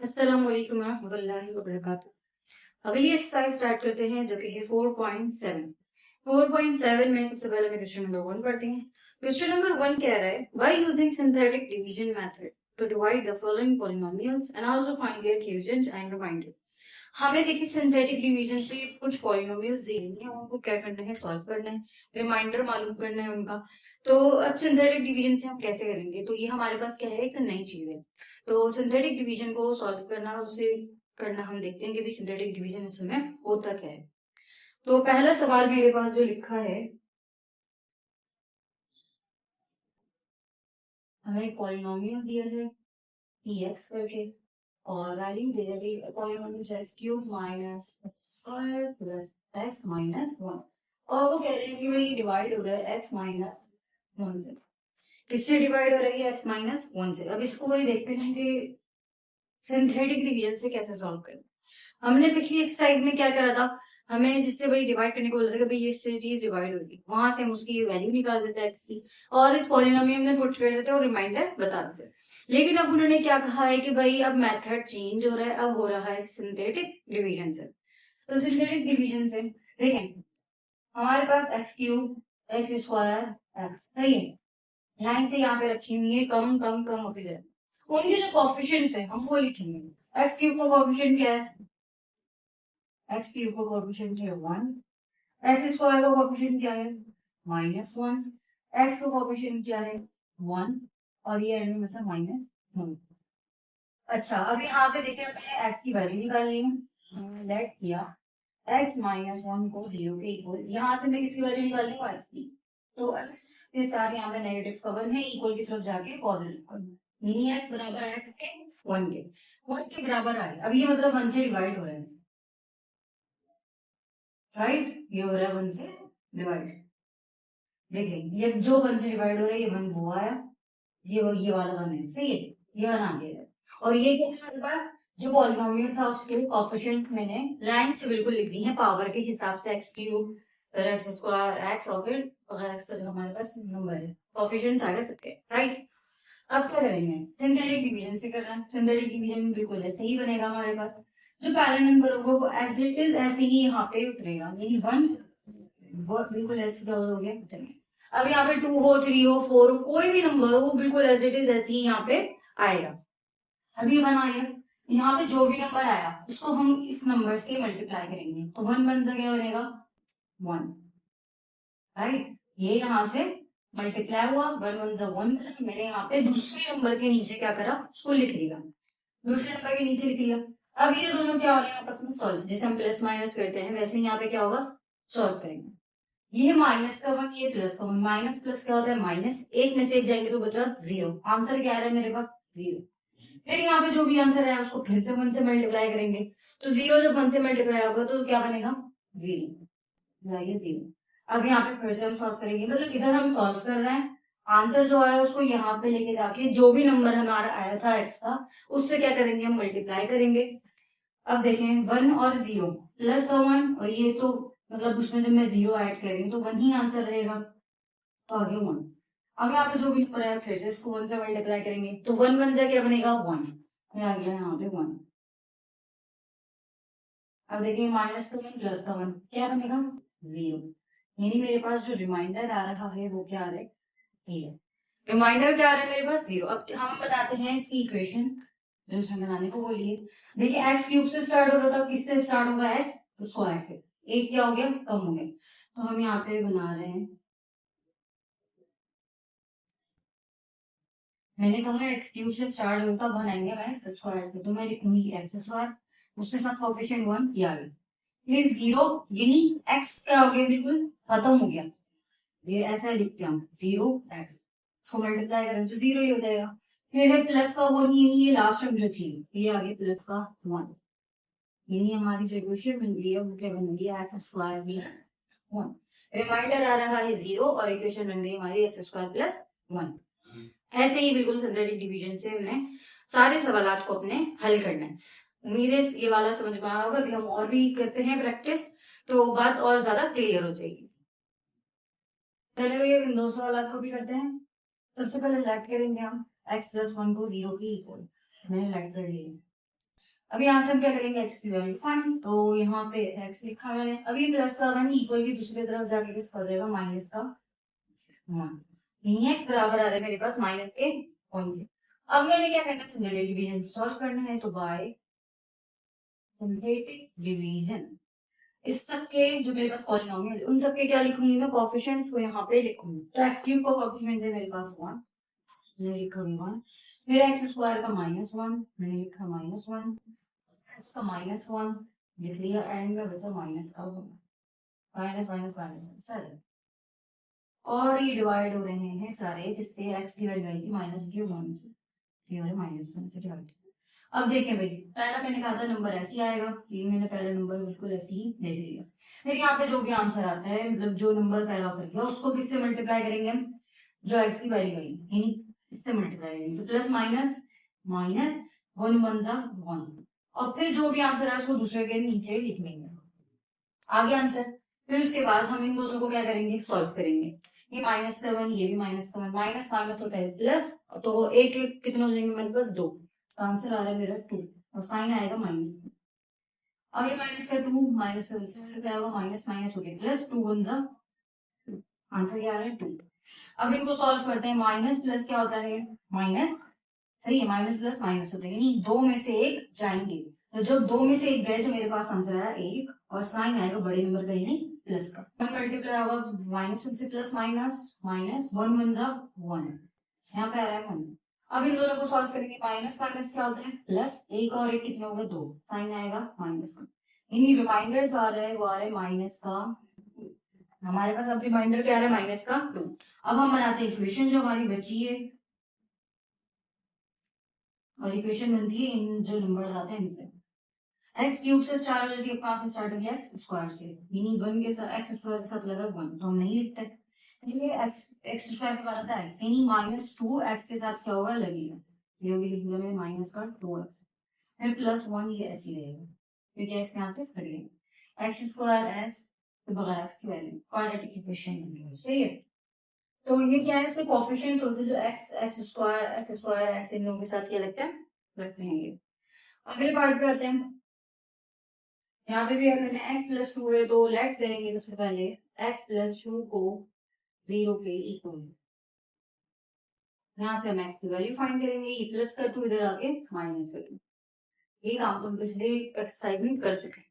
अस्सलाम वालेकुम रहमतुल्लाहि व बरकातुहू। अगली एक्सरसाइज स्टार्ट करते हैं जो कि है 4.7। 4.7 में सबसे पहले मैं क्वेश्चन नंबर 1 पढ़ती हूँ। क्वेश्चन नंबर 1 कह रहा है by using synthetic division method to divide the following polynomials and also find their quotients and remainder. हमें देखिए सिंथेटिक डिवीजन से कुछ पॉलिनोमियल्स दिए हैं, उनको क्या करना है, सॉल्व करना है, रिमाइंडर मालूम करना है उनका। तो अब सिंथेटिक डिवीजन से हम कैसे करेंगे, तो ये हमारे पास क्या है, एक नई चीज है। तो सिंथेटिक डिवीजन को सॉल्व करना, उसे करना हम देखते हैं कि भी सिंथेटिक डिवीजन इसमें होता क्या है। तो पहला सवाल मेरे पास जो लिखा है, हमें एक पॉलिनोमियल दिया है px करके और वैल्यू दे रही है polynomial x cube minus x square plus x minus 1। और वो कह रहे हैं कि भाई डिवाइड हो रहा है एक्स माइनस 1 से। किससे डिवाइड हो रही है, एक्स माइनस 1 से। अब इसको वही देखते हैं कि सिंथेटिक डिवीजन से कैसे सॉल्व करें। हमने पिछली एक्सरसाइज में क्या करा था, हमें जिससे भाई डिवाइड करने को बोला था कि भाई ये चीज डिवाइड होगी, वहां से हम उसकी वैल्यू निकाल देते हैं एक्स की और इस पॉलिनोमियल में पुट कर देते हैं और रिमाइंडर बता देते हैं। लेकिन अब उन्होंने क्या कहा है कि भाई अब मेथड चेंज हो रहा है, अब हो रहा है सिंथेटिक डिवीजन से। तो सिंथेटिक डिवीजन से देखें, हमारे पास x cube x square x सही है, लाइन से यहाँ पे रखी हुई है, कम कम कम होती जाए। उनके जो कोफिशिएंट्स है हम वो लिखेंगे। एक्स क्यूब का कोफिशिएंट क्या है, एक्स क्यूब का कोफिशिएंट है 1, एक्स स्क्वायर का कोफिशिएंट क्या है -1, एक्स का कोफिशिएंट क्या है 1 और ये एंड में बचा -1। अच्छा, अब यहाँ पे देखिए हमें एक्स की वैल्यू निकालनी है। लेट किया एक्स माइनस 1 को 0 के इक्वल, यहाँ से मैं किसकी वैल्यू निकालनी हूँ, एक्स की। तो एक्स के साथ यहाँ पे नेगेटिव का 1 है, इक्वल की तरफ जाके पॉजिटिव का यानी एक्स बराबर आया किसके, 1 के। 1 के बराबर आए, अब ये मतलब 1 से डिवाइड हो रहा है, राइट, ये हो रहा है 1 से डिवाइड। देखिए ये जो 1 से डिवाइड हो रहा है, ये 1 वो आया, ये वाला 1 है, सही है, ये 1 आ गया। और ये क्या है मेरे पास, जो पॉलिनोमियल था उसके कोफिशिएंट मैंने लाइन से बिल्कुल लिख दी है पावर के हिसाब से, एक्स क्यूब फिर एक्स स्क्वायर एक्स और फिर अगर एक्स का जो हमारे पास नंबर है, कोफिशिएंट्स आ गए सबके, राइट। अब क्या करेंगे, सिंथेटिक डिवीजन से कर रहे हैं। सिंथेटिक डिवीजन बिल्कुल ऐसे ही बनेगा हमारे पास, जो पहला नंबर होगा वो एज इट इज ऐसे ही यहाँ पे उतरेगा, यानी 1 बिल्कुल ऐसे जो हो गया। चलिए अब यहाँ पे 2 हो 3 हो 4 हो कोई भी नंबर हो, वो बिल्कुल एज इट इज ऐसे ही यहाँ पे आएगा। अभी 1 आ गया, यहाँ पे जो भी नंबर आया उसको हम इस नंबर से मल्टीप्लाई करेंगे, तो 1 बन सा क्या बनेगा 1, राइट। ये यहाँ से मल्टीप्लाई हुआ, 1 1 सा 1, मैंने यहाँ पे दूसरे नंबर के नीचे क्या करा, उसको लिख लिया, दूसरे नंबर के नीचे लिख लिया। अब ये दोनों क्या हो रहे हैं आपस में सॉल्व, जैसे हम प्लस माइनस करते हैं वैसे यहाँ पे क्या होगा, सॉल्व करेंगे। ये माइनस का 1, ये प्लस का 1, माइनस प्लस क्या होता है माइनस, एक में से एक जाएंगे तो बचा 0, आंसर क्या आ रहा है मेरे पास 0। फिर यहाँ पे जो भी आंसर है उसको फिर से 1 से मल्टीप्लाई करेंगे, तो 0 जब 1 से मल्टीप्लाई होगा तो क्या बनेगा 0, 0। अब यहाँ पे फिर से हम सॉल्व करेंगे, मतलब इधर हम सॉल्व कर रहे हैं, आंसर जो आ रहा है उसको यहाँ पे लेके जाके जो भी नंबर हमारा आया था एक्स का, उससे क्या करेंगे, हम मल्टीप्लाई करेंगे। अब देखें 1 और 0 प्लस का 1, और ये तो मतलब उसमें जब मैं 0 ऐड करेंगे तो 1 ही आंसर रहेगा, तो आगे 1। अब यहाँ पे जो भी नंबर है फिर से इसको 1 से मल्टीप्लाई करेंगे, तो 1 1 जा क्या बनेगा 1, ये आ गया यहाँ पे 1। अब देखिए माइनस का 1 प्लस का 1 क्या बनेगा 0, यानी मेरे पास जो रिमाइंडर आ रहा है वो क्या आ रहा है, ये रिमाइंडर क्या आ रहा है मेरे पास 0। अब हम बताते हैं इसकी इक्वेशन जो इसमें बनाने को बोलिए। देखिए एक्स क्यूब से स्टार्ट हो रहा था, किससे स्टार्ट होगा, एक्स स्क्वायर से, एक क्या हो गया कम हो गया, तो हम यहाँ पे बना रहे हैं, मैंने कहा एक्स क्यूब से स्टार्ट होता बनाएंगे मैं एक्स स्क्वायर से, तो मैं लिखूंगी एक्स स्क्वायर, उसके साथ कोएफिशिएंट 1 ये आ गया, फिर 0, यानी एक्स क्या हो गया बिल्कुल खत्म हो गया, ये ऐसा लिखते हैं हम 0 एक्स, इसको मल्टीप्लाई करें तो 0 ही हो जाएगा। फिर है प्लस का 1, यानी ये लास्ट टर्म जो थी ये आ गई प्लस का 1, यानी हमारी जो इक्वेशन बन गई है वो क्या बन गई है, एक्स स्क्वायर प्लस 1। रिमाइंडर आ रहा है 0 और इक्वेशन बन गई हमारी एक्स स्क्वायर प्लस 1। ऐसे ही बिल्कुल सिंथेटिक डिवीजन से हमने सारे सवालात को अपने हल करना है। उम्मीद है ये वाला समझ में आया होगा। अभी हम और भी करते हैं प्रैक्टिस, तो बात और ज्यादा क्लियर हो जाएगी। चलिए भैया इन दो सवालात को भी करते हैं। सबसे पहले लेट करेंगे हम x प्लस 1 को 0 की इक्वल, मैंने लेट कर लिया। अब यहाँ से हम क्या करेंगे, x की वैल्यू फाइंड, तो यहाँ पे x लिखा मैंने। अभी प्लस का वन इक्वल की दूसरी तरफ जाके किसका हो जाएगा, माइनस का वन, यानी x बराबर आ रहा है मेरे पास माइनस के पॉइंट। अब मैंने क्या करना है, सिंथेटिक डिवीजन सॉल्व करना है, तो बाय सिंथेटिक डिवीजन इस सब के जो मेरे पास पॉलिनोमियल उन सब के क्या लिखूंगी मैं, कोएफिशिएंट्स को यहाँ पे लिखूंगी। तो x क्यूब का कोएफिशिएंट है मेरे पास 1, मैंने लिखा 1। फिर x स्क्वायर का -1 मैंने लिखा -1, x का -1 इसलिए एंड में बचा माइनस का माइनस माइनस माइनस सर। और ये डिवाइड हो रहे हैं सारे, जिससे x की वैल्यू आई थी -1 से, ये वाले -1 से डिवाइड। अब देखें भाई, पहला मैंने कहा था नंबर ऐसे ही आएगा, ये मैंने पहला नंबर बिल्कुल ऐसे ही देख लिया। फिर यहाँ पे जो भी आंसर आता है, मतलब जो नंबर पहला कर गया उसको किससे मल्टीप्लाई करेंगे हम, जो x की वैल्यू आई यानी इससे मल्टीप्लाई करेंगे, तो plus minus minus, one one जा वन, और फिर जो भी आंसर है उसको दूसरे के नीचे लिख लेंगे, आगे आंसर। फिर उसके बाद हम इन दोनों को क्या करेंगे, सॉल्व करेंगे। ये -7, ये भी -7, माइनस माइनस होता है प्लस, तो एक एक कितने हो जाएंगे मेरे पास, दो, तो आंसर आ रहा है मेरा 2, और साइन आएगा माइनस। अब ये माइनस का 2 माइनस का क्या होगा, माइनस माइनस हो गया प्लस, 2 वन जा, आंसर क्या आ रहा है 2। अब इनको सॉल्व करते हैं, माइनस प्लस क्या होता है, माइनस, सही है, माइनस प्लस माइनस होता है, यानी दो में से एक जाएंगे, तो जब दो में से एक गए तो मेरे पास आंसर आया 1, और साइन आएगा बड़े नंबर का यानी प्लस का। वन मल्टीप्लाई होगा -1 से plus minus minus, one one जा वन, यहाँ पे आ रहा है 1। अब इन दोनों को सॉल्व करेंगे, माइनस माइनस क्या होता है प्लस, एक और एक कितने हो गए, दो, साइन आएगा माइनस का, यानी रिमाइंडर जो आ रहा है वो आ रहा है माइनस का, हमारे पास अब रिमाइंडर क्या आ रहा है, माइनस का 2। अब हम बनाते हैं इक्वेशन जो हमारी बची है, और इक्वेशन बनती है इन जो नंबर्स आते हैं इनसे। एक्स क्यूब से स्टार्ट हो जाती है, कहाँ से स्टार्ट हो गया, एक्स स्क्वायर से, यानी वन के साथ एक्स स्क्वायर के साथ लगा 1, तो हम नहीं लिखते, ये एक्स एक्स स्क्वायर के बाद आता है एक्स, यानी -2 एक्स के साथ क्या होगा, लगेगा, ये होगी, लिख लिया मैंने माइनस का 2x, फिर +1, ये ऐसे लगेगा क्योंकि एक्स यहाँ से हट गया, एक्स स्क्वायर एक्स, तो बगैर एक्स की वैल्यू, क्वाड्रेटिक इक्वेशन बन रही है, सही है। तो ये क्या है, इसके कोएफिशिएंट्स होते हैं, जो एक्स एक्स स्क्वायर एक्स इन लोगों के साथ क्या लगता है, लगते हैं ये। अगले पार्ट पे आते हैं, यहाँ पे भी अगर x+2 है तो लेट्स करेंगे सबसे पहले x+2 को 0 के इक्वल, यहाँ से हम x की वैल्यू फाइंड करेंगे, ये प्लस का 2 इधर आके माइनस का 2, ये काम तो पिछले एक्सरसाइज में कर चुके हैं।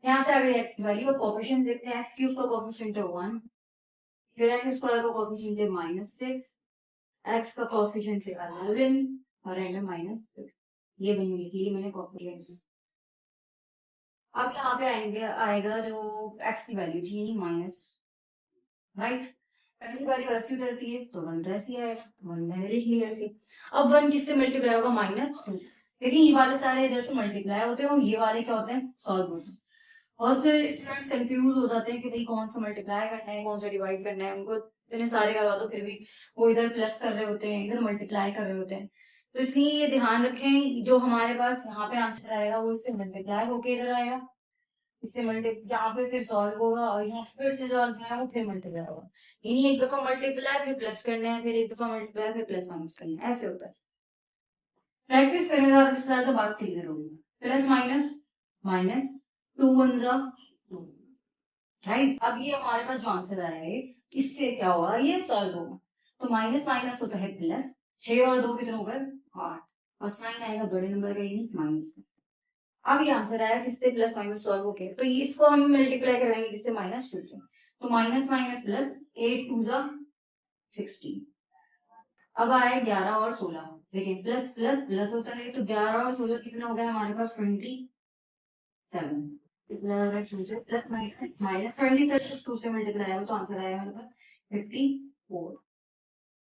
यहाँ से आगे x की वैल्यू और कोएफिशिएंट देखते हैं, x क्यूब का कोएफिशिएंट है 1, फिर x स्क्वायर का कोएफिशिएंट है -6, x का कोएफिशिएंट है 11, और एंड में -6, ये बनी लिख ली मैंने कोएफिशिएंट्स। अब यहाँ पे आएंगे आएगा जो x की वैल्यू थी माइनस, राइट, पहली बारी ऐसी उतरती है तो 1 तो ऐसी आएगा, 1 मैंने लिख लिया ऐसे। अब 1 किससे मल्टीप्लाई होगा, -2, लेकिन ये वाले सारे इधर से मल्टीप्लाई होते हैं और ये वाले क्या होते हैं, सॉल्व होते हैं। बहुत से स्टूडेंट्स कंफ्यूज हो जाते हैं कि भाई कौन सा मल्टीप्लाई करना है, कौन सा डिवाइड करना है, उनको इतने सारे करवा दो फिर भी वो इधर प्लस कर रहे होते हैं, इधर मल्टीप्लाई कर रहे होते हैं। तो इसलिए ये ध्यान रखें, जो हमारे पास यहाँ पे आंसर आएगा वो इससे मल्टीप्लाई होके इधर आएगा, इससे मल्टी यहाँ पे फिर सॉल्व होगा, और यहाँ फिर से जो आंसर आएगा वो फिर मल्टीप्लाई होगा, यानी एक दफा मल्टीप्लाई फिर प्लस करना है, फिर एक दफा मल्टीप्लाई फिर प्लस माइनस करना है, ऐसे होता है। प्रैक्टिस करने ज्यादा से ज्यादा बात क्लियर होगी। प्लस माइनस माइनस, 2 वन जा 2, राइट। अब ये हमारे पास जो आंसर आया है इससे क्या होगा, ये सॉल्व होगा, तो माइनस माइनस होता है प्लस, 6 और 2 कितने हो गए 8, और साइन आएगा बड़े नंबर का यानी माइनस का। अब ये आंसर आया किससे, प्लस माइनस सॉल्व हो गया, तो इसको हम मल्टीप्लाई करवाएंगे किससे, -2 से, तो माइनस माइनस प्लस, 8 टू जा 16, अब आए 11 और 16, देखिए प्लस प्लस प्लस होता है, तो 11 और 16 कितना हो गया हमारे पास 27, कितना हो रहा है 2 से प्लस माइनस 27 2 से मल्टीप्लाई आया तो आंसर आया हमारे पास 54,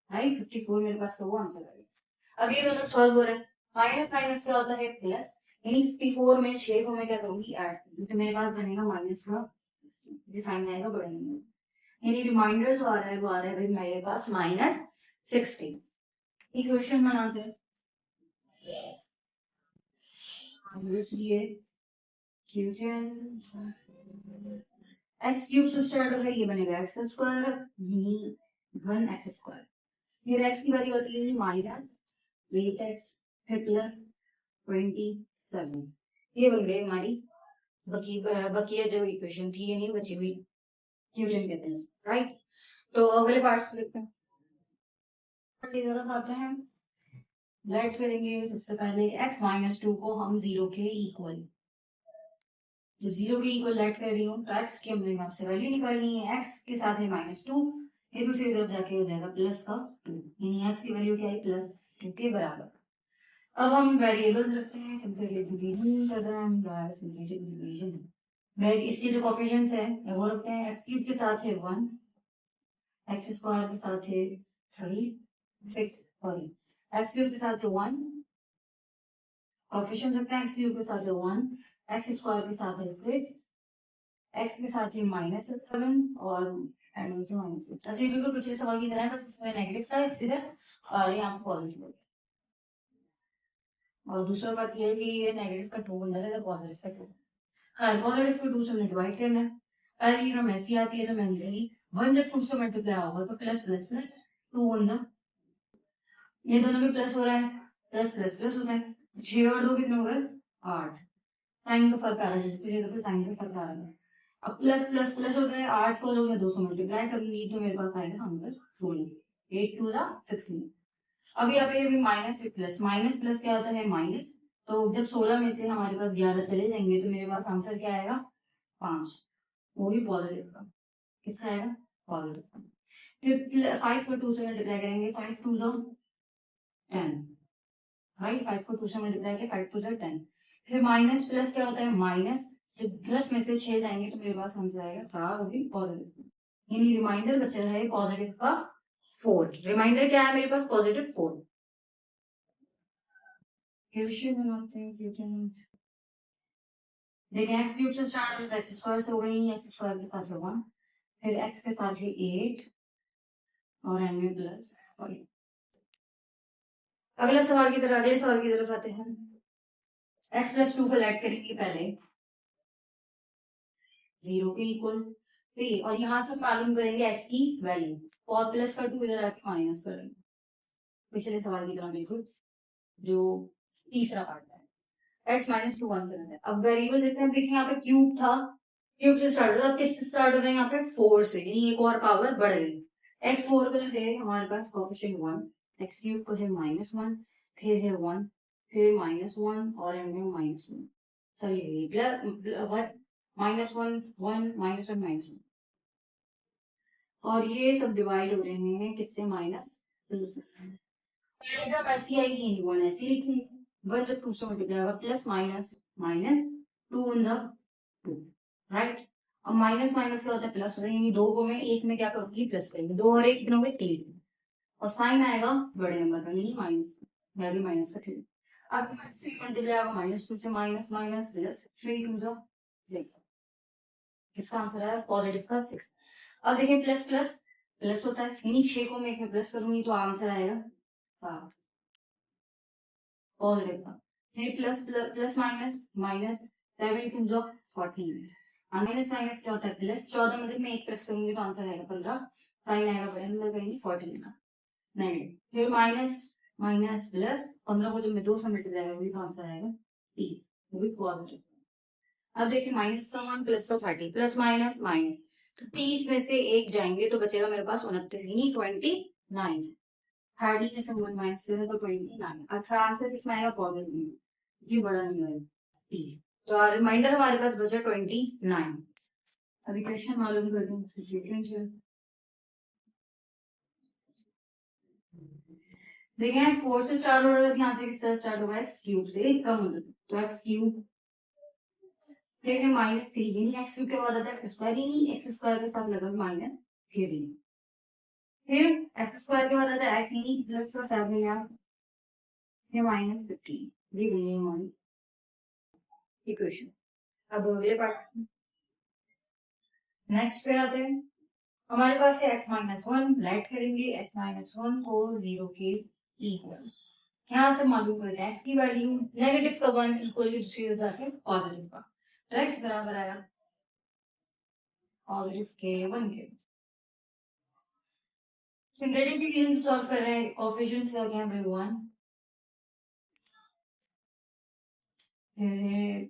राइट, 54 मेरे पास तो वो आंसर आएगा। अब ये दोनों सॉल्व हो रहा है, माइनस माइनस क्या होता है प्लस, यानी 54 में 6 को मैं क्या करूंगी ऐड करूंगी, तो मेरे पास बनेगा माइनस का, ये साइन आएगा बड़े नंबर, यानी रिमाइंडर जो आ रहा है वो आ रहा है भाई मेरे पास -16। इक्वेशन बनाते हैं, इसलिए इक्वेशन x क्यूब से स्टार्ट होगा, ये बनेगा x स्क्वायर, यानी 1x स्क्वायर, फिर x की वैल्यू होती है -8x, फिर प्लस 27, ये बन गई हमारी बकिया जो इक्वेशन थी, ये नहीं बची हुई क्यूजन कहते हैं, राइट। तो अगले पार्ट से देखते हैं, इसी तरफ आते हैं, लेट करेंगे सबसे पहले x माइनस 2 को हम 0 के इक्वल, जब 0 के इक्वल लेट कर रही हूँ तो x की हमने यहाँ से वैल्यू निकालनी है, x के साथ है -2, ये दूसरी तरफ जाके हो जाएगा +2, यानी x की वैल्यू क्या है +2 के बराबर। अब हम वेरिएबल्स रखते हैं, कंपेरेटिव डिवीजन कर रहे हैं हम, कंपेरेटिव डिवीजन इसके जो कोफिशिएंट्स है वो रखते हैं, x क्यूब के साथ है 1, x स्क्वायर के साथ है 3, 6, सॉरी x क्यूब के साथ है 1, कोफिशिएंट्स रखते हैं, x क्यूब के साथ है 1, x स्क्वायर के साथ है 6, x के साथ ही -7 और -6। अच्छा बिल्कुल पिछले सवाल की तरह है, बस इसमें नेगेटिव था इस इधर और यहाँ पे पॉजिटिव। और दूसरा बात ये है कि ये नेगेटिव का 2 बन जाएगा, पॉजिटिव का 2। हाँ, पॉजिटिव को 2 से हमने डिवाइड करना है। पहली टर्म ऐसी आती है तो मैंने लिखी 1 जब 2 से मल्टीप्लाई होगा तो प्लस प्लस प्लस 2 1 ना, ये दोनों में प्लस हो रहा है, प्लस प्लस प्लस होता है, 6 और 2 कितने हो गए 8, साइन का फर्क आ रहा है, जिस पिछले दफे साइन का फर्क आ रहा है। अब प्लस प्लस प्लस होता है, 8 को जब मैं 2 से मल्टीप्लाई करूंगी तो मेरे पास आएगा आंसर 16, 8 2 16। अब यहाँ पे भी माइनस से प्लस, माइनस प्लस क्या होता है माइनस, तो जब 16 में से हमारे पास 11 चले जाएंगे तो मेरे पास आंसर क्या आएगा 5, वो भी पॉजिटिव का, किसका आएगा पॉजिटिव का। फिर 5 को 2 से मल्टीप्लाई करेंगे, 5 2 10, राइट, 5 को 2 से मल्टीप्लाई किया 5 2 10। फिर माइनस प्लस क्या होता है माइनस, जब 10 में से 6 जाएंगे तो मेरे पास आंसर आएगा 4, वो भी पॉजिटिव, यानी रिमाइंडर बच रहा है पॉजिटिव का 4, रिमाइंडर क्या है मेरे पास पॉजिटिव 4। क्वेश्चन बनाते हैं, क्वेश्चन देखिए, x क्यूब से स्टार्ट होता है, x स्क्वायर से हो गई, x स्क्वायर के साथ होगा, फिर x के साथ है 8 और n में प्लस 5। अगले सवाल की तरफ आते हैं, x प्लस 2 को ऐड करेंगे पहले 0 के इक्वल, ठीक है, और यहाँ से मालूम करेंगे x की वैल्यू, और प्लस का 2 इधर आके माइनस करेंगे, पिछले सवाल की तरह बिल्कुल, जो तीसरा पार्ट है, x माइनस 2 1 है। अब वेरिएबल देखते हैं, देखिए यहाँ पे क्यूब था, क्यूब से स्टार्ट होता है, किससे स्टार्ट हो रहा है यहाँ पे 4 से, यानी एक और पावर बढ़ गई, x 4 का है हमारे पास कोएफिशिएंट 1, x क्यूब को है -1, फिर है 1, फिर -1 और एंड में -1, चलिए प्लस -1 1 -1 -1, और ये सब डिवाइड हो रहे हैं किससे -2 से, पैराग्राफ ऐसी आएगी, वन ऐसी लिखेंगे, वन जब 2 से मल्टीप्लाई होगा plus minus minus 2 in the 2, right. अब माइनस माइनस क्या होता है प्लस होता है, यानी दो को मैं एक में क्या करूंगी प्लस करेंगे, 2 और 1 कितने हो गए 3, और साइन आएगा बड़े नंबर का, यानी माइनस, वैल्यू माइनस का 3। अब 3 मल्टीप्लाई होगा -2 से, माइनस माइनस प्लस 3 2 6, किसका आंसर आया पॉजिटिव का 6। अब देखिए प्लस प्लस प्लस होता है, यानी 6 को मैं एक में प्लस करूंगी तो आंसर आएगा 7, पॉजिटिव का। फिर plus plus minus minus 7 2 14, minus minus क्या होता है प्लस, 14 में से मैं एक प्लस करूंगी तो आंसर आएगा 15, साइन आएगा बड़े नंबर का, यानी 14 का नेगेटिव, फिर माइनस माइनस प्लस 15 को जब मैं 2 से मल्टीप्लाई करूंगी तो आंसर आएगा 30, वो भी पॉजिटिव। अब देखिए माइनस का 1 प्लस का 30, प्लस माइनस माइनस, तो 30 में से एक जाएंगे तो बचेगा मेरे पास 29, यानी 29, 30 में से 1 माइनस करें तो 29। अच्छा आंसर किसमें आएगा पॉजिटिव, ये बड़ा नंबर है टी, तो रिमाइंडर हमारे पास बचा 29। अभी क्वेश्चन मालूम करते हैं, देखिए एक्स 4 से स्टार्ट हो रहा है, यहाँ से किससे स्टार्ट होगा एक्स क्यूब से, कम हो जाता है तो एक्स क्यूब, फिर है -3, यानी एक्स क्यूब के बाद आता है एक्स स्क्वायर, यानी एक्स स्क्वायर के साथ लगा -3, फिर एक्स स्क्वायर के बाद आता है एक्स, यानी प्लस का 7 यहाँ, फिर -15, ये बनी हमारी इक्वेशन। अब अगले पार्ट नेक्स्ट पे आते हैं, हमारे पास है x -1, राइट करेंगे x -1 को 0 के इक्वल, यहाँ से मालूम करते हैं x की वैल्यू, नेगेटिव का 1 इक्वल की दूसरी तरफ जाके पॉजिटिव का, तो x बराबर आया पॉजिटिव के 1 के। सिंथेटिक डिवीजन सॉल्व कर रहे हैं, कोएफिशिएंट्स क्या क्या है 1, फिर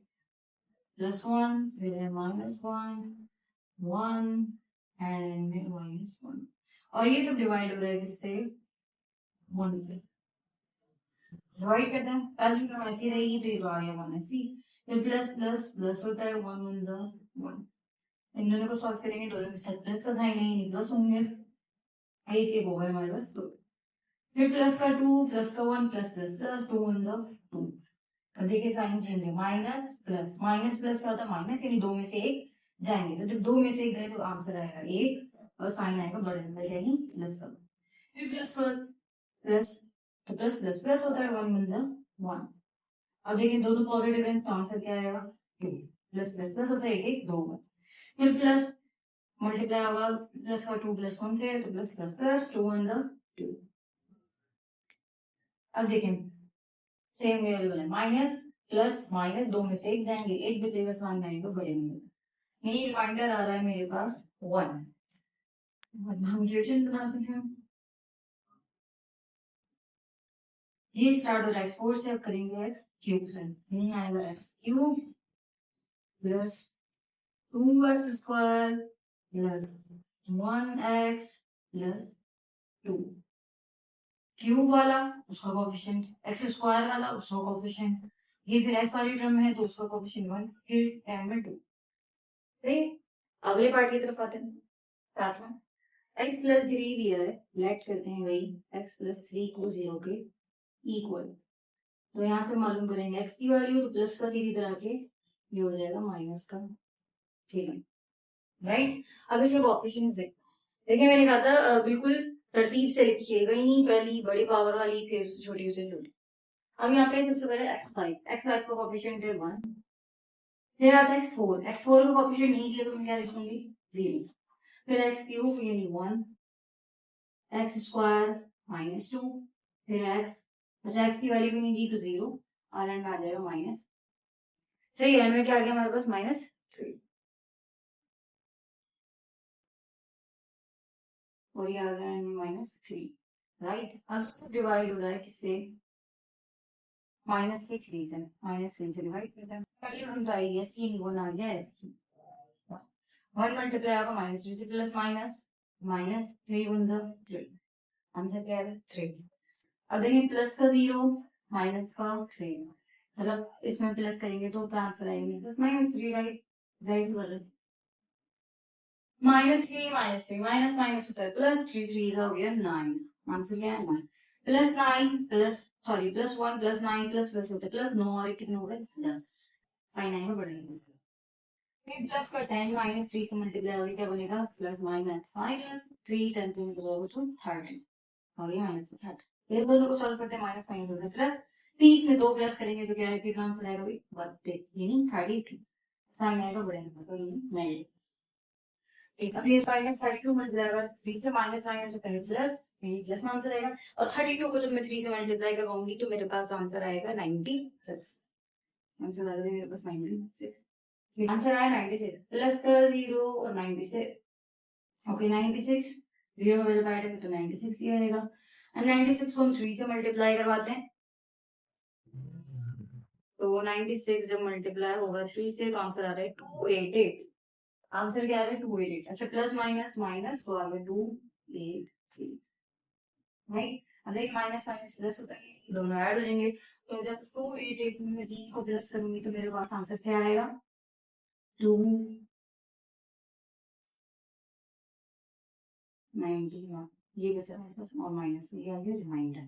+1, फिर है -1, 1 एंड -1। और ये सब डिवाइड हो रहा है किससे? 1 पे। डिवाइड करते हैं, पहली टर्म ऐसी रहेगी तो ये तो आ गया 1 ऐसी, फिर प्लस प्लस प्लस होता है 1 1 जा 1। इन दोनों को सॉल्व करेंगे, दोनों के साथ प्लस का साइन है, ये प्लस होंगे, एक एक होगा हमारे पास तो। फिर प्लस का 2 प्लस का 1 प्लस प्लस प्लस 2 1 जा 2। अब देखिए साइन चेंज है, माइनस प्लस, माइनस प्लस क्या होता है? माइनस, यानी दो में से एक जाएंगे, तो जब दो में से एक गए तो आंसर आएगा एक और साइन आएगा बड़े नंबर यानी प्लस का। फिर प्लस पर प्लस, तो प्लस प्लस प्लस होता है 1 1 जा 1। अब देखिए दोनों पॉजिटिव है तो आंसर क्या आएगा? 2। प्लस प्लस प्लस होता है एक एक दो में। फिर प्लस मल्टीप्लाई होगा प्लस का 2 प्लस 1 से, तो प्लस प्लस प्लस 2 1 जा 2। अब देखें सेम वेरिएबल है, माइनस प्लस माइनस दो में से एक जाएंगे, एक बचेगा सामने आएगा बड़े नंबर। यही रिमाइंडर आ रहा है मेरे पास 1। हम क्वेश्चन बनाते हैं, ये स्टार्ट हो रहा है x4 से, अब करेंगे x क्यूब से, नहीं आएगा x cube plus 2x square plus 1x plus 2। Cube वाला उसका कोफिशिएंट, x स्क्वायर वाला उसका कोफिशिएंट, ये फिर x वाली टर्म है तो उसका कोफिशिएंट 1, फिर टर्म में 2। अगले पार्ट की तरफ आते हैं, साथ में x प्लस 3 दिया है, लेट करते हैं वही x प्लस 3 को 0 के इक्वल। तो यहाँ से मालूम करेंगे x की वैल्यू, तो प्लस का 3 इधर आके ये हो जाएगा माइनस का 3, राइट। अब इसके ऑपरेशन देखिए, मैंने कहा था बिल्कुल तरतीब से लिखिएगा ही नहीं, पहली बड़ी पावर वाली फिर छोटी से छोटी। अब यहाँ पे सबसे पहले x5 का कोफिशिएंट है 1, फिर आता है 4, x4 का कोफिशिएंट नहीं दिया तो मैं क्या लिखूंगी 0, फिर x क्यूब यानी 1, एक्स स्क्वायर माइनस 2, फिर एक्स, अच्छा एक्स की वैल्यू भी नहीं दी तो 0, और एंड में आ जाएगा माइनस। सही, एंड में क्या आ गया हमारे पास -3, और ये आ गया एंड में -3, राइट। अब डिवाइड हो रहा है किससे? -3 से, -3 से डिवाइड करते हैं, पहले टर्म तो आई है सी, वन आ गया एस की, 1 मल्टीप्लाई होगा -3 से, प्लस माइनस -3 1 जा 3, आंसर क्या है 3। अब देखिए प्लस का 0 माइनस का 3, मतलब इसमें प्लस करेंगे तो क्या आंसर आएंगे +-3, राइट, राइट वाला -3 माइनस माइनस होता है +3, 3 का हो गया 9, आंसर क्या है 9, +9 प्लस, सॉरी +1 +9 प्लस प्लस होता है +9, और कितने हो गए प्लस, साइन आएगा बढ़ेगा, फिर प्लस का 10 -3 से मल्टीप्लाई होगा क्या बनेगा प्लस माइनस माइनस 3 10 से मल्टीप्लाई होगा तो 30, हो गया -30। ये दोनों को सॉल्व करते हैं, माइनस माइनस होता है प्लस, 30 में 2 प्लस करेंगे तो क्या है, कितना आंसर आएगा भाई 32, यानी 32, साइन आएगा बड़े नंबर तो नेगेटिव। ठीक, अब ये -32 मल्टीप्लाई होगा 3 से, माइनस माइनस होता है प्लस, प्लस में आंसर आएगा, और 32 को जब मैं 3 से मल्टीप्लाई करवाऊंगी तो मेरे पास आंसर आएगा 96, आंसर आ गया मेरे पास 96, आंसर आया 96 प्लस का 0 और 96, ओके 96 0 में मल्टीप्लाई करेंगे तो 96 ही आएगा, और 96 को हम 3 से मल्टीप्लाई करवाते हैं तो 96 जब मल्टीप्लाई होगा 3 से तो आंसर आ रहा है 288, आंसर क्या आ रहा है 288, अच्छा प्लस माइनस माइनस तो आ गया 283, राइट। अब देखिए माइनस माइनस प्लस होता है, दोनों ऐड हो जाएंगे, तो जब 288 में 3 को प्लस करूंगी तो मेरे पास आंसर क्या आएगा 291, ये बचा हमारे पास, और माइनस ये आ गया रिमाइंडर,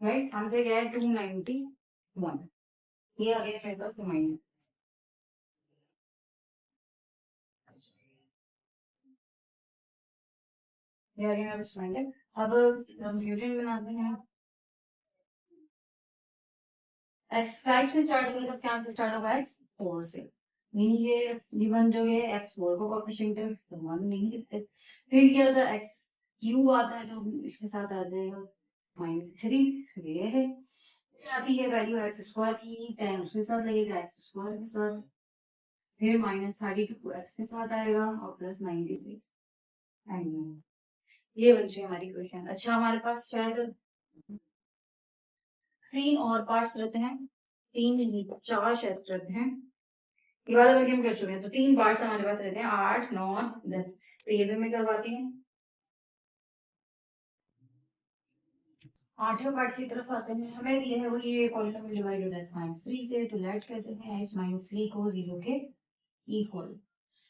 राइट। आंसर क्या है 291, ये आ गया मेरे पास रिमाइंडर। ये आ गया मेरे पास रिमाइंडर। अब कंप्यूटर बनाते हैं, x5 से स्टार्ट होगा तो क्या से स्टार्ट होगा x4 से, मीनिंग ये गिवन जो है x4 को कोएफिशिएंट है तो 1 नहीं लिखते, फिर क्या होता है x क्यूब आता है जो इसके साथ आ जाएगा -3, ये है, फिर आती है वैल्यू x स्क्वायर की, 10 उसके साथ लगेगा x स्क्वायर के साथ, फिर -32 x के साथ आएगा और प्लस 96 एंड ये बन जाए हमारी क्वेश्चन। अच्छा हमारे पास शायद 3 और पार्ट्स रहते हैं, 3 नहीं 4 शायद रहते हैं, ये वाला वर्क हम कर चुके हैं, तो 3 पार्ट्स हमारे पास रहते हैं 8, 9, 10। तो ये भी मैं करवाती हूँ। 8वें पार्ट की तरफ आते हैं। हमें दिया है वो ये पॉलिनोमियल डिवाइडेड x-3 से, तो लेट करते हैं x-3 को 0 के इक्वल।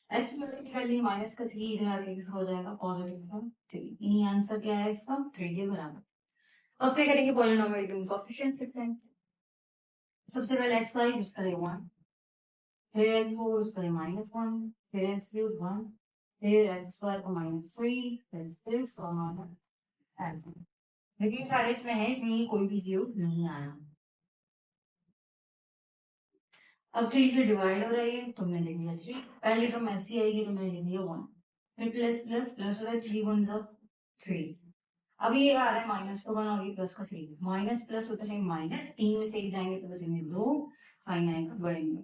x की वैल्यू माइनस का 3 इधर आके हो जाएगा पॉजिटिव 3। यानी आंसर क्या है इसका 3 के बराबर। अब क्या करेंगे, पॉलिनोमियल के कोएफिशिएंट्स लिखते हैं। सबसे पहले x5 उसका ले 1, फिर x4 उसका ले -1, फिर x3 1, फिर x2 को -3, फिर 6 और -8। देखिए सारे इसमें है, इसमें कोई भी 0 नहीं आया। अब 3 से डिवाइड हो रही है, तुमने लिख दिया 3। पहली टर्म ऐसी आएगी तो मैंने लिख दिया 1, फिर प्लस प्लस प्लस होता है 3 1 3। अब ये आ रहा है माइनस का 1 और ये प्लस का 3। माइनस प्लस होता है माइनस, 3 में से एक जाएंगे तो बचेंगे 2, साइन आएगा बढ़ेंगे,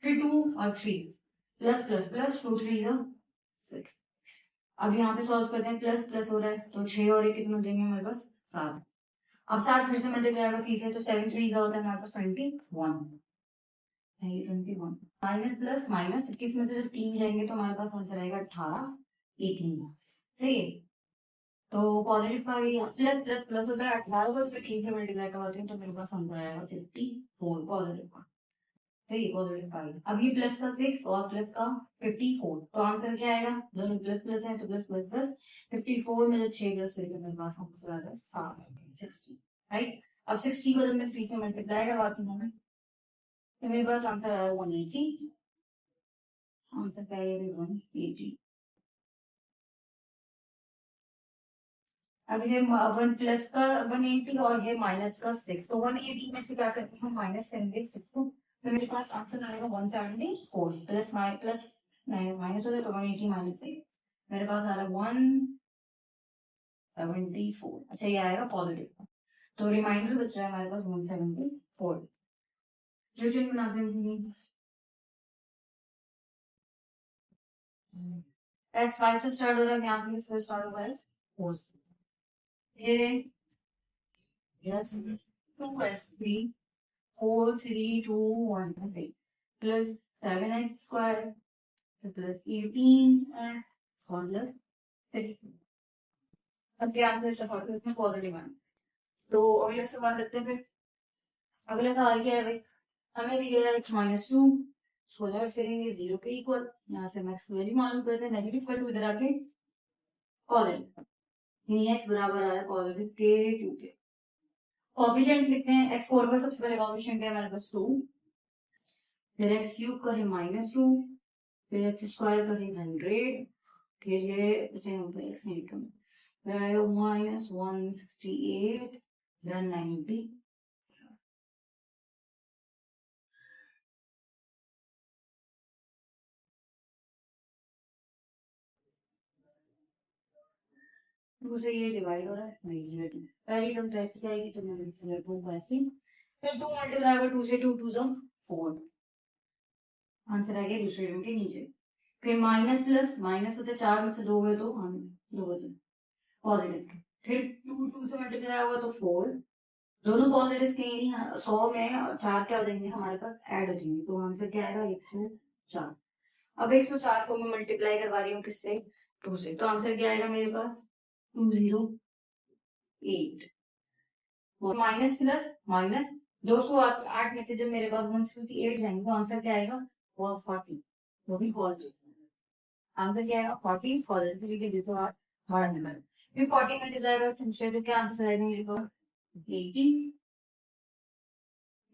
फिर 2 और 3, प्लस प्लस प्लस 2 3 6। अब यहाँ पे सॉल्व करते हैं, प्लस प्लस हो रहा है तो 6 और 1 कितना देंगे हमारे पास 7। अब 7 फिर से मल्टीप्लाई होगा 3 से, तो 7 3 होता है हमारे पास 21 है, 21। माइनस प्लस माइनस 21 में से जब 3 जाएंगे तो हमारे पास आंसर आएगा 18 18। सही है, तो पॉजिटिव का ये प्लस प्लस प्लस होता है 18 को, फिर 3 से मल्टीप्लाई करवाते हैं तो मेरे पास आंसर आएगा 54 पॉजिटिव का। सही है, पॉजिटिव का। अब ये प्लस का 6 और प्लस का 54, तो आंसर क्या आएगा, दोनों प्लस प्लस है तो प्लस प्लस प्लस 54 में जब 6 प्लस करेंगे मेरे पास आंसर आ जाएगा 60। राइट, अब 60 को जब मैं 3 से मल्टीप्लाई करवाती हूँ तो मेरे पास आंसर आया 180। आंसर क्या है 180। अब ये 1 प्लस का 180 और ये माइनस का 6, तो 180 में से क्या करते हैं माइनस करेंगे 6 को, तो मेरे पास आंसर आएगा 174। प्लस प्लस माइनस हो जाए तो 180 माइनस 6, मेरे पास आ रहा है 174। अच्छा ये आएगा पॉजिटिव, तो रिमाइंडर बच रहा है हमारे पास 174। रिटर्न बनाते हैं, एक्स 5 से स्टार्ट हो रहा है, यहाँ से किससे स्टार्ट होगा एक्स 4 से। ये yes 2x3 4 3 2 1 3 plus 7x square plus 18x और प्लस 3। अब क्या आंसर सफल इसमें पॉजिटिव है, तो अगला सवाल करते हैं फिर। अगला सवाल क्या है भाई, हमें दिया है x-2, सोल्व करेंगे 0 के इक्वल। यहाँ से मैक्स वैल्यू मालूम करते हैं, नेगेटिव का 2 इधर आके पॉजिटिव, यानी x बराबर आ रहा है पॉजिटिव के 2 के। कोएफिशिएंट्स लिखते हैं, x4 का सबसे पहले कोएफिशिएंट है हमारे पास 2, फिर x³ का है -2, फिर x² का है 100, फिर ये इसे हम पे x नहीं लिखा, फिर आएगा -168 then 90। दूसरे ये डिवाइड हो रहा है पहली टर्म तो ऐसे आएगी तो मैं लिखूंगा ऐसे, फिर 2 मल्टीप्लाई होगा 2 से 2 2 4, आंसर आ गया दूसरे टर्म के नीचे। फिर माइनस प्लस माइनस होता है 4 में से 2 गए तो 2 बचे पॉजिटिव के, फिर 2 2 से मल्टीप्लाई होगा तो 4, दोनों पॉजिटिव के, यानी 100 में और 4 क्या हो जाएंगे हमारे पास ऐड हो जाएंगे, तो आंसर क्या आएगा 104। अब 104 को मैं मल्टीप्लाई करवा रही हूँ किससे 2 से, तो आंसर क्या आएगा मेरे पास 208। माइनस प्लस माइनस 208 में से जब मेरे पास 168 जाएंगे तो आंसर क्या आएगा 40, वो भी पॉजिटिव। आंसर क्या आएगा 40 पॉजिटिव के देखो आप बड़ा नंबर, फिर 40 मल्टीप्लाई करो 2 से तो क्या आंसर आएगा मेरे पास 80,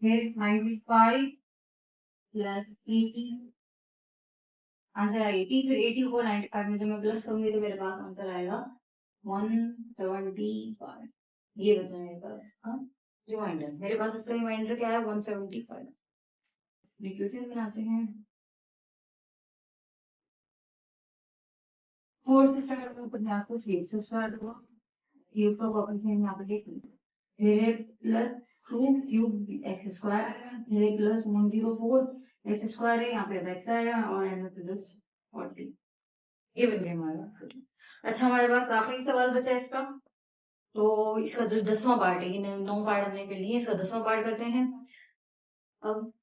फिर 95 प्लस 80, आंसर आएगा 80, फिर 80 को 95 में जब मैं प्लस करूंगी तो मेरे पास आंसर आएगा 175। ये बचा मेरे पास हाँ रिमाइंडर, मेरे पास इसका रिमाइंडर क्या है 175। इक्वेशन बनाते हैं, 4 से स्टार्ट हुआ 50 को 6 से स्टार्ट हुआ, क्यूब का कोएफिशिएंट यहाँ पे देख लीजिए, फिर प्लस 2 क्यूब एक्स स्क्वायर है, फिर प्लस 104 एक्स स्क्वायर है, यहाँ पे एक्स आएगा और एंड में प्लस 40। ये बन गया हमारा। अच्छा हमारे पास आखिरी सवाल बचा है इसका, तो इसका जो 10वां पार्ट है, ये 9 पार्ट हमने कर लिए, इसका 10वां पार्ट करते हैं। अब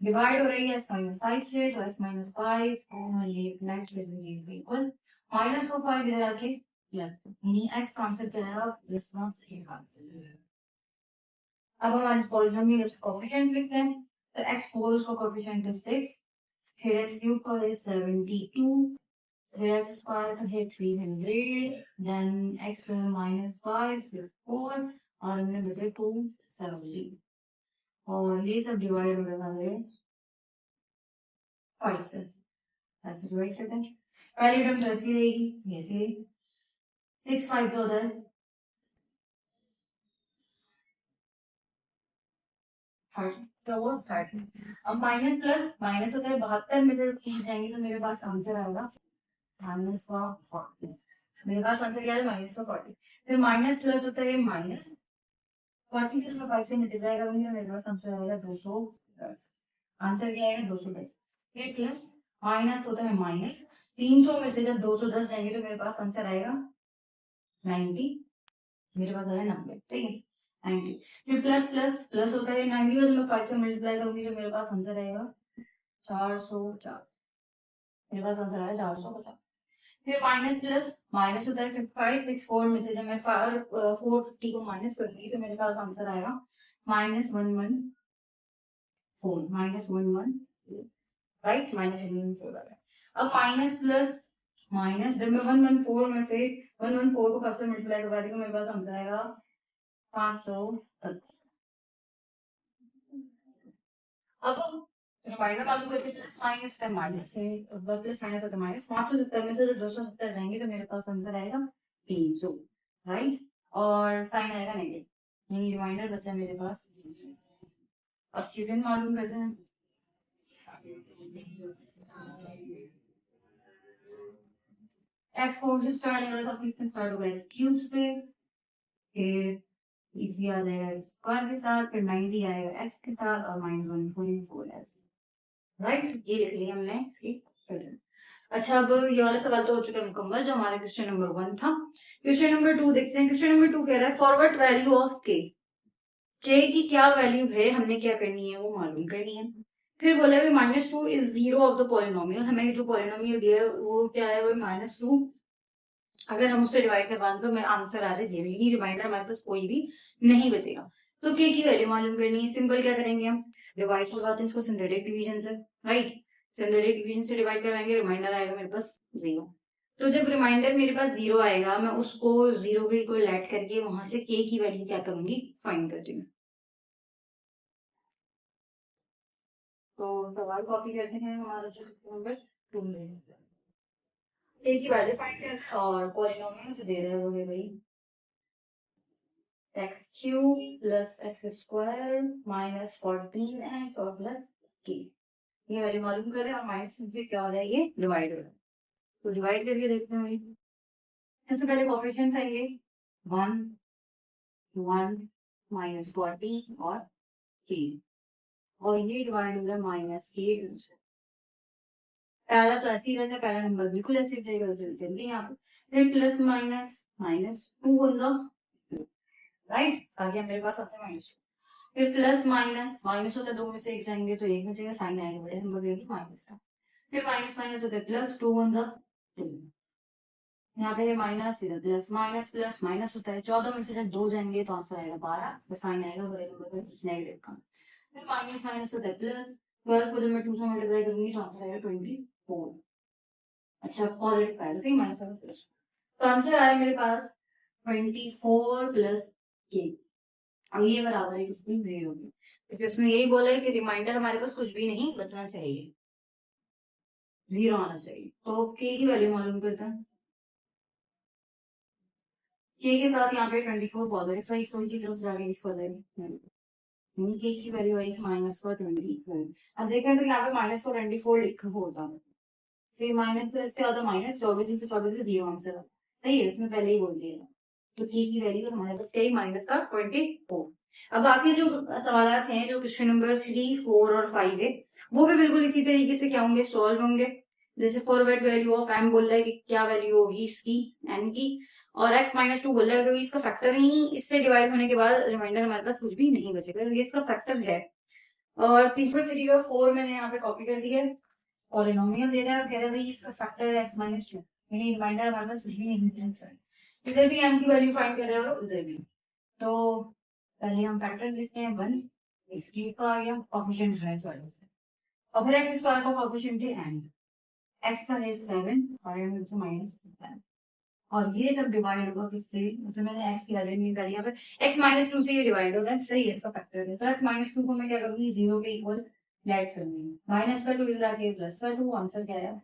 डिवाइड हो रही है -5 से, तो -5 को ये लेट इक्वल माइनस को 5 इधर आके प्लस, यानी x का आंसर क्या है +1। अब हमारे पॉलिनोमियल उसके कोएफिशिएंट्स लिखते हैं, तो x4 उसका कोएफिशिएंट है 6, फिर x3 का है 72, फिर x स्क्वायर का है 300, देन x -5 से 4 और हमने बचे 270, और ये सब डिवाइड हो रहा है 5 से, ऐसे डिवाइड करते हैं। पहली टर्म तो ऐसी रहेगी, ये ऐसी रहेगी, 6 5 होता है 30, तो वो 30। अब माइनस प्लस माइनस होता है 72 में से 30 जाएंगे तो मेरे पास आंसर आएगा माइनस का 40। मेरे पास आंसर क्या है माइनस का 40। फिर माइनस प्लस होता है माइनस 40 से मैं 5 से मल्टीप्लाई करूंगी, मेरे पास आंसर आएगा 210। आंसर क्या आएगा 210। फिर प्लस माइनस होता है माइनस, 300 में से जब 210 जाएंगे तो मेरे पास आंसर आएगा 90, मेरे पास आ रहा है 90, ठीक है 90। फिर प्लस प्लस प्लस होता है 90 को मैं 5 से मल्टीप्लाई करूंगी तो मेरे पास आंसर आएगा 404, मेरे पास आंसर आएगा 450। फिर माइनस प्लस माइनस होता है 564 में से जब मैं 450 को माइनस करूंगी तो मेरे पास आंसर आएगा -114, -114, राइट, -114 अब माइनस प्लस माइनस जब मैं 114 में से 114 को 5 से मल्टीप्लाई करवा रही हूँ मेरे पास आंसर आएगा 570। अब रिमाइंडर मालूम करके प्लस माइनस का माइनस से प्लस माइनस होता है माइनस, 570 में से जब 270 जाएंगे तो मेरे पास आंसर आएगा 300, राइट, और साइन आएगा नेगेटिव, यानी रिमाइंडर बचा मेरे पास। अब स्टूडेंट मालूम करते हैं, एक्स फोर से स्टार्ट हो रहा था, फिर स्टार्ट हो गया क्यूब से, फिर इसी आ जाएगा स्क्वायर के साथ, फिर 90 आएगा एक्स के साथ और -144 एस, राइट, ये लिख लिया हमने इसकी पैटर्न। अच्छा, अब ये वाला सवाल तो हो चुका है मुकम्मल, जो हमारा क्वेश्चन नंबर 1 था। क्वेश्चन नंबर 2 देखते हैं। क्वेश्चन नंबर 2 कह रहा है फॉरवर्ड वैल्यू ऑफ के की क्या वैल्यू है, हमने क्या करनी है वो मालूम करनी है। फिर बोला है -2 is zero of the polynomial, हमें जो पॉलिनोमियल दिया है वो क्या है, वो -2, अगर हम उससे डिवाइड करवाएं तो मैं आंसर आ रहा है 0, यानी रिमाइंडर हमारे पास कोई भी नहीं बचेगा। तो के की वैल्यू मालूम करनी है, सिंपल क्या करेंगे हम, डिवाइड करवाते हैं इसको सिंथेटिक डिवीजन से, राइट, सिंथेटिक डिवीजन से डिवाइड करवाएंगे, रिमाइंडर आएगा मेरे पास 0। तो जब रिमाइंडर मेरे पास 0 आएगा मैं उसको 0 के इक्वल ऐड करके वहां से के की वैल्यू क्या करूंगी, फाइंड करती हूँ। तो सवाल कॉपी करते हैं, हमारा जो नंबर 2 में के की वैल्यू फाइंड करते हैं और पॉलिनोमियल जो दे रहे हैं वो है भाई x cube plus x square minus 14x और प्लस के, ये वैल्यू मालूम करें और माइनस से क्या हो रहा है, ये डिवाइड हो रहा है, तो डिवाइड करके देखते हैं भाई। सबसे पहले कोएफिशिएंट्स है ये 1 1 -14 और के, और ये डिवाइड हो रहा है -k2 से। पहला तो ऐसे ही रहता है, पहला नंबर बिल्कुल ऐसे ही रहेगा, तो जल्दी यहाँ पे फिर प्लस माइनस -2 होगा, राइट, आ गया मेरे पास आता है -2। फिर प्लस माइनस माइनस होता है, 2 में से 1 जाएंगे तो 1 बचेगा, साइन आएगा बड़े नंबर के माइनस का। फिर माइनस माइनस होता है प्लस, 2 1 2, यहाँ पे माइनस इधर प्लस, माइनस प्लस माइनस होता है, 14 में से जब 2 जाएंगे तो आंसर आएगा 12, तो साइन आएगा बड़े नंबर का नेगेटिव का। फिर माइनस माइनस होता है प्लस, 12 को जब मैं 2 से मल्टीप्लाई करूंगी तो आंसर आएगा 24। अच्छा, पॉजिटिव आएगा, सही, माइनस माइनस प्लस, तो आंसर आया मेरे पास 24 प्लस के। अब ये बराबर है किसकी, 0 की, क्योंकि उसने यही बोला है कि रिमाइंडर हमारे पास कुछ भी नहीं बचना चाहिए, 0 आना चाहिए। तो के की वैल्यू मालूम करते हैं, के के साथ यहाँ पे 24 पॉजिटिव है, इक्वल की तरफ जाके इसको के की वैल्यू आई -24। अब देखें तो यहाँ पे -24 लिखा होता है, फिर माइनस से इसके बाद -24 तो 24 0 आंसर, सही है, उसमें पहले ही बोल दिया। तो के की वैल्यू हमारे पास क्या है, -24। अब बाकी जो सवाल हैं, जो क्वेश्चन नंबर 3 4 और 5 है, वो भी बिल्कुल इसी तरीके से क्या होंगे, सॉल्व होंगे। जैसे फॉरवर्ड वैल्यू ऑफ m बोल रहा है कि क्या वैल्यू होगी इसकी n की, और x -2 बोल रहा है कि इसका फैक्टर ही नहीं, इससे डिवाइड होने के बाद रिमाइंडर हमारे पास कुछ भी नहीं बचेगा, ये इसका फैक्टर है, और तीसरा 3 और 4 मैंने यहाँ पे कॉपी कर दिया है। पॉलिनोमियल दे रहा है और कह रहा है भाई इसका फैक्टर है x-2, यानी रिमाइंडर हमारे पास कुछ भी नहीं है। इधर भी m की वैल्यू फाइंड कर रहे हैं और उधर भी। तो पहले हम फैक्टर्स लिखते हैं 1, x³ का आ गया कोएफिशिएंट जो है इस वाले से, और फिर x² का कोएफिशिएंट है m, x का है 7 और m से माइनस 10, और ये सब डिवाइड होगा किससे, जैसे मैंने x की वैल्यू निकाली यहाँ पे x-2 से ये डिवाइड हो रहा है, सही है, इसका फैक्टर है। तो x-2 को मैं क्या करूंगी, 0 के इक्वल लेट करूंगी, माइनस का 2 इधर आके प्लस का 2, आंसर क्या है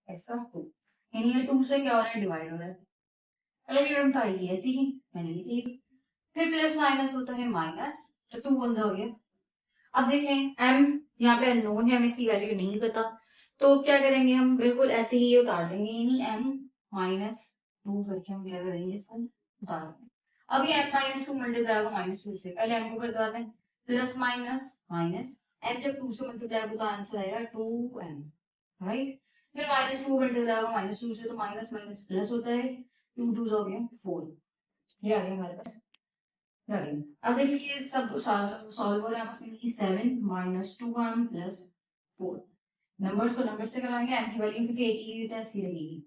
x का 2, यानी ये 2 से क्या हो रहा है, डिवाइड हो रहा है। पहली टर्म तो आएगी ऐसी ही, मैंने लिख ली। फिर प्लस माइनस होता है माइनस, तो 2 वन हो गया। अब देखें m यहाँ पे अननोन है, हमें इसकी वैल्यू नहीं पता, तो क्या करेंगे हम, बिल्कुल ऐसे ही उतार देंगे, यानी m-2 करके हम क्या करेंगे, इसको उतार देंगे। अब ये m-2 मल्टीप्लाई होगा -2 से, पहले m को कर देते हैं, प्लस माइनस माइनस, m जब 2 से मल्टीप्लाई होगा तो आंसर आएगा 2m, राइट। फिर -2 मल्टीप्लाई होगा -2 से, तो माइनस माइनस प्लस होता है, 2 2 हो गया 4, ये आ गया हमारे पास। अब देखिए ये सब सॉल्व हो रहा है आपस में, 7 -2m प्लस 4, नंबर्स को नंबर से करवाएंगे, m की वैल्यू क्योंकि एक ही होता है ऐसी रहेगी,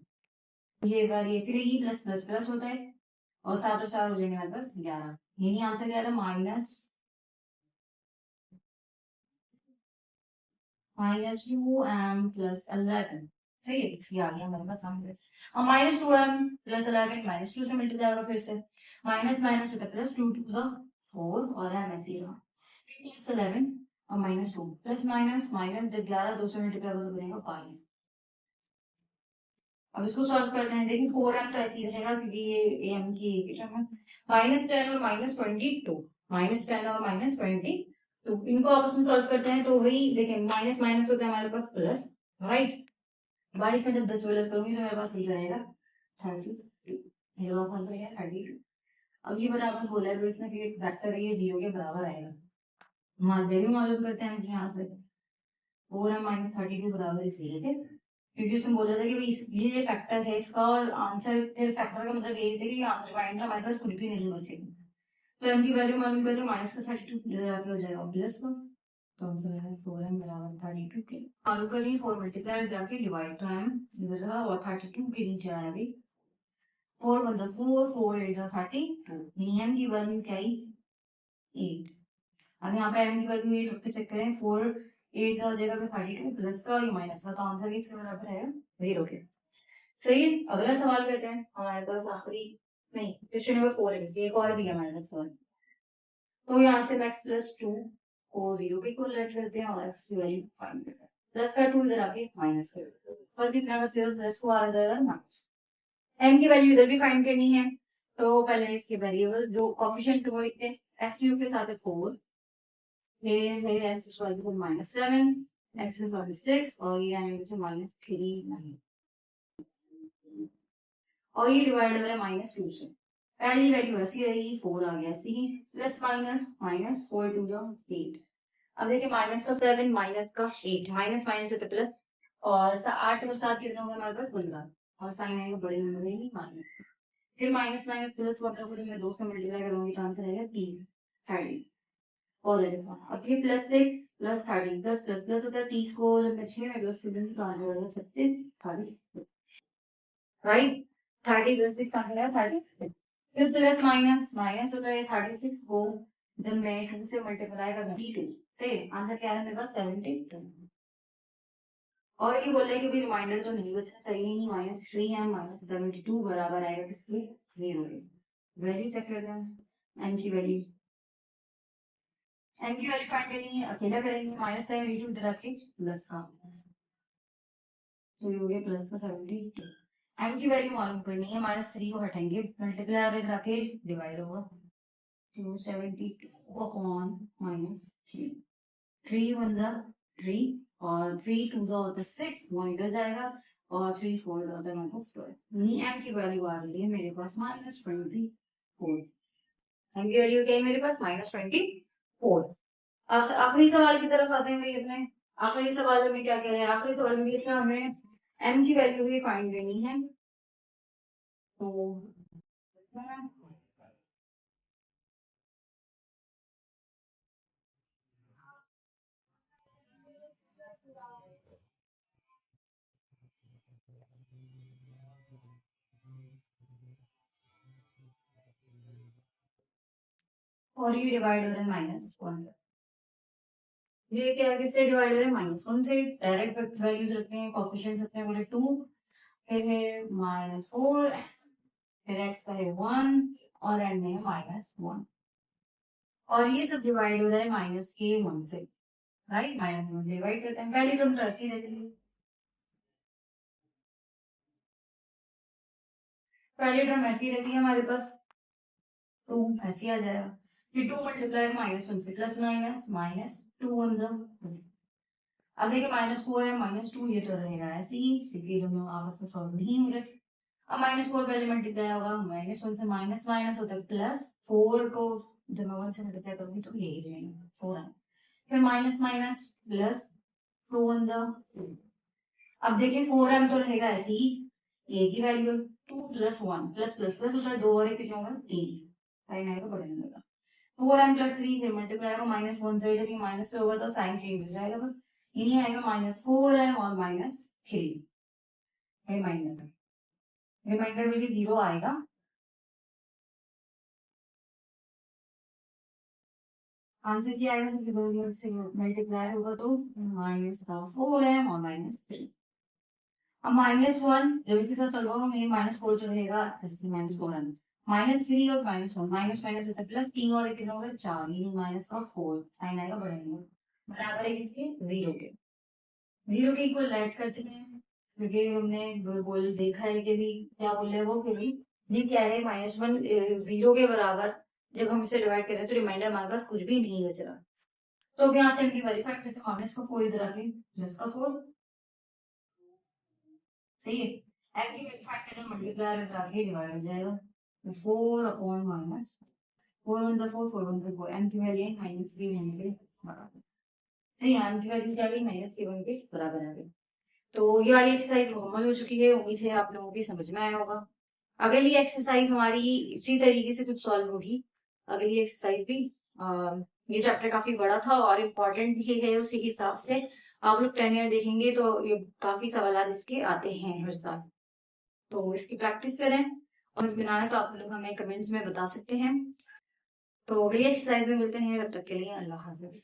ये बार ऐसी रहेगी, प्लस प्लस प्लस होता है, और 7 और 4 हो जाएंगे हमारे पास 11, यही आंसर क्या था, -2m प्लस 11, सही है, ये आ गया हमारे पास आंसर। और -2m प्लस 11 -2 से मल्टीप्लाई होगा, फिर से माइनस माइनस होता है प्लस, 2 2 4 और m ऐसे ही रहा, प्लस 11 और -2 प्लस माइनस माइनस, जब 11 2 से मल्टीप्लाई होगा तो बनेगा 5। अब इसको सॉल्व करते हैं, देखिए 4m तो ऐसे ही रहेगा क्योंकि ये m की एक टर्म है, -10 और -22, -10 और -22, इनको आपस में सॉल्व करते हैं, तो वही देखें माइनस माइनस होता है हमारे पास प्लस, राइट। 22 में जब 10 प्लस करूंगी तो मेरे पास ये रहेगा 32, मेरे पास आंसर है 32। अब ये बराबर बोला है तो इसमें वेक्टर है, ये 0 के बराबर आएगा, वैल्यू मालूम करते हैं यहाँ से, 4m-32 बराबर इसी है, क्योंकि उसने बोला था कि भाई ये फैक्टर है इसका, और आंसर फिर फैक्टर का मतलब ये है कि आंसर पॉइंट हमारे पास कुछ भी नहीं बचेगा, तो m की वैल्यू मालूम करते हैं, माइनस का 32 इधर आके हो जाएगा प्लस का, तो आंसर है 4m बराबर 32 के, मालूम करिए 4 मल्टीप्लाई जाके डिवाइड, तो m इधर रहा और 32 के नीचे आया भाई, 4 1 4 4 8 32, यानी m की वैल्यू क्या आई 8। अब यहाँ पे m की वैल्यू 8 रख के चेक करें, 4 8 हो जाएगा, फिर 32 प्लस का और ये माइनस का, तो आंसर इसके बराबर है 0 के, सही है। अगला सवाल करते हैं, हमारे पास आखिरी नहीं, क्वेश्चन नंबर 4 है, एक और भी है हमारे पास सवाल। तो यहाँ से x प्लस 2 को 0 के इक्वल लेट करते हैं और x की वैल्यू फाइंड करते हैं, प्लस का 2 इधर आके माइनस कर देते हैं, पर कितना का सिर्फ प्लस को आ रहा है माइनस, m की वैल्यू इधर भी फाइंड करनी है, तो पहले इसके वेरिएबल जो कोएफिशिएंट्स है वो लिखते हैं, x क्यूब के साथ है 4, फिर है x square equal -7, x equal 6 और ये आएंगे से -3 और ये डिवाइड हो रहा है -2 से, पहली वैल्यू ऐसी रहेगी, 4 आ गया ऐसी ही, प्लस माइनस माइनस 4 2 जा 8, अब देखिए माइनस का 7 माइनस का 8, माइनस माइनस होता है प्लस, और 8 और 7 कितने होंगे हमारे पास 15, और साइन आएगा बड़े नंबर में ही माइनस, फिर माइनस माइनस प्लस वाटर को मैं 2 से मल्टीप्लाई करूंगी तो आंसर आएगा 3 30 पॉजिटिव, अब ये plus 6 plus 30 plus plus plus होता है, 30 को जब मैं 6 में प्लस करूंगी तो आंसर आएगा 36 30, राइट। 30 प्लस 6 आंसर आएगा 36, फिर प्लस माइनस माइनस होता है 36 को जब मैं 2 से मल्टीप्लाई करूंगी 2, फिर आंसर क्या है मेरे पास 72, और ये बोल रहे हैं कि भाई रिमाइंडर तो नहीं बचना चाहिए, नहीं -3m -72 बराबर आएगा किसके 0 के, वैल्यू चेक करते हैं, m की वैल्यू, m की वैल्यू फाइंड करनी है, अकेला करेंगे, -72 इधर आके प्लस का, तो ये हो गया प्लस का 72, m की वैल्यू मालूम करनी है, -3 को हटाएंगे, मल्टीप्लाई और इधर आके डिवाइड होगा, तो 72 अपॉन -3, 3 1 जा 3 और 3 2 जा होता है 6, वो इधर जाएगा, और 3 4 जा होता है -12, यानी m की वैल्यू आ रही है मेरे पास -24, m की वैल्यू क्या है मेरे पास -24। आखिरी सवाल की तरफ आते हैं भाई अपने, आखिरी सवाल में क्या कह रहे हैं, आखिरी सवाल में लिखा हमें m की वैल्यू भी फाइंड करनी है, तो और ये डिवाइड हो रहा है -1 से। ये क्या किससे डिवाइड हो रहा है? -1 से। डायरेक्ट वैल्यूज रखते हैं, कोफिशिएंट्स रखते हैं, बोले 2, फिर है -4, फिर x का है 1 और एंड में -1। और ये सब डिवाइड हो रहा है -k1 से, राइट? -1 डिवाइड करते हैं, पहली टर्म तो ऐसी रहती है, पहली टर्म ऐसी रहती है हमारे पास, 2 ऐसे आ जाएगा। फिर 2 मल्टीप्लाई -1 से, प्लस माइनस माइनस 2 1 जा। अब देखिए -4 है -2, ये तो रहेगा ऐसे ही क्योंकि दोनों आपस में सॉल्व नहीं हो रहे। अब -4 पहले मल्टीप्लाई होगा -1 से, माइनस माइनस होता है प्लस, 4 को जब मैं 1 से मल्टीप्लाई करूंगी तो यही रहेगा 4 है। फिर माइनस माइनस प्लस, 2 1 जा। अब देखिए 4m तो रहेगा ऐसे ही, a की value 2 plus 1 plus plus plus होता है, 2 और 1 कितना होगा 3, साइन आएगा बढ़ने लगा। 4m प्लस 3 फिर मल्टीप्लाई होगा -1 से, जब ये माइनस से होगा तो साइन चेंज हो जाएगा, बस यही आएगा -4m और -3। रिमाइंडर में भी 0 आएगा। आंसर क्या आएगा? जब दोनों से मल्टीप्लाई होगा तो -4m और -3। अब -1 जब इसके साथ चल रहा होगा, -4 तो रहेगा ऐसे, -4m -3 और -1 माइनस माइनस होता है प्लस, 3 और 1 कितना होगा 4, ये -4 साइन आएगा बढ़ेगा, बराबर है किसके? 0 के। 0 के इक्वल ऐड करते हैं, क्योंकि हमने बोल देखा है कि भी क्या बोल रहे हैं वो, कि भी ये क्या है -1 0 के बराबर, जब हम इसे डिवाइड कर रहे हैं तो रिमाइंडर हमारे पास कुछ भी नहीं बच रहा। तो अब यहाँ से हम वेरीफाई करते हैं, माइनस का 4 इधर आके प्लस का 4, सही है। एम की वेरीफाई करना, मल्टीप्लाई इधर आके डिवाइड हो जाएगा, तो 4 अपॉन माइनस 4 1 4 4 1 4, एम की वैल्यू है -3 1 के बराबर। तो यहाँ एम की वैल्यू क्या आ गई? -1 के बराबर आ गई। तो ये वाली एक्सरसाइज नॉर्मल हो चुकी है, उम्मीद है आप लोगों की समझ में आया होगा। अगली एक्सरसाइज हमारी इसी तरीके से कुछ सॉल्व होगी। अगली एक्सरसाइज भी ये चैप्टर काफी बड़ा था और इम्पोर्टेंट भी है, उसी हिसाब से आप लोग 10 ईयर देखेंगे तो ये काफी सवाल इसके आते हैं हर साल। तो इसकी प्रैक्टिस करें, और बनाए तो आप लोग हमें कमेंट्स में बता सकते हैं। तो अगली एक्सरसाइज में मिलते हैं, तब तक के लिए अल्लाह हाफिज।